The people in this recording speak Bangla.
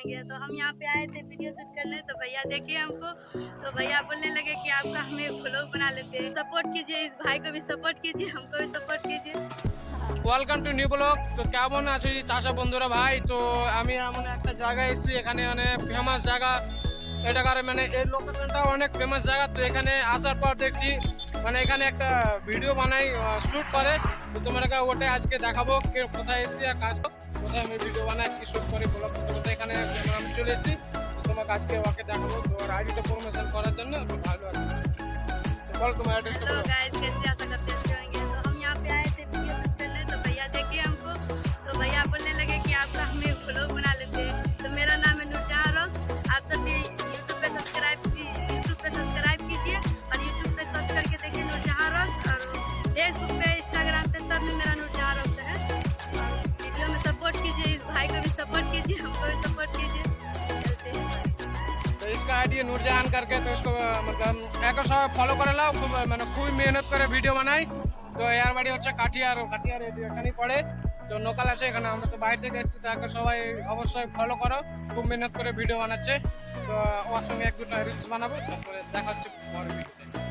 होंगे। तो हम यहाँ पे आए थे वीडियो शूट करने, तो भैया देखे हमको, तो भैया बोलने लगे कि आपका हम एक व्लॉग बना लेते हैं, सपोर्ट कीजिए, इस भाई को भी सपोर्ट कीजिए, हमको भी सपोर्ट कीजिए। Welcome to new blog. তো কেমন আছো চাষা বন্ধুরা ভাই? তো আমি এমন একটা জায়গায় এসেছি, এখানে মানে ফেমাস জায়গা, এটাকার মানে এই লোকেশনটা অনেক ফেমাস জায়গা। তো এখানে আসার পর দেখছি মানে এখানে একটা ভিডিও বানাই, শ্যুট করে। তো তোমাকে ওটাই আজকে দেখাবো কোথায় এসেছি আর কাজ কোথায় আমি ভিডিও বানাই, কি শ্যুট করি ব্লগ। তো এখানে আমি চলে এসেছি, তোমাকে আজকে ওকে দেখাবো। তো ওর আইডিটা প্রমোশন করার জন্য তো ভালো আছে। তো বল তোমার অ্যাড্রেসটা हेलो বলো। गाइस, कैसे आशा करते हैं अच्छे होंगे। तो हम यहाँ पे आए थे वीडियो शूट करने, तो भैया देखे हमको, तो भैया बोलने लगे कि आपका हम एक व्लॉग बना लेते हैं। तो मेरा नाम है नूरजहां रॉक। आप सब भी यूट्यूब पे सब्सक्राइब कीजिए और यूट्यूब पे सर्च करके देखिए नूरजहां रॉक, और फेसबुक पे इंस्टाग्राम पे सब में मेरा नूरजहां रॉक है। और वीडियो में सपोर्ट कीजिए, इस भाई को भी सपोर्ट कीजिए, हमको भी सपोर्ट कीजिए। चलते हैं। तो इसका आईडी नूरजहान करके, तो इसको मतलब एक सब फॉलो করে নাও। খুব মানে খুবই মেহনত করে ভিডিও বানাই। তো এর বাড়ি হচ্ছে কাঠিয়ার, কাঠিয়ার এখানেই পড়ে। তো লোকাল আছে এখানে, আমরা তো বাইরে থেকে এসেছি, তাকে সবাই অবশ্যই ফলো করো। খুব মেহনত করে ভিডিও বানাচ্ছে। তো ওর সঙ্গে এক দুটো রিলস বানাবো, তারপরে দেখা হচ্ছে পরের ভিডিওতে।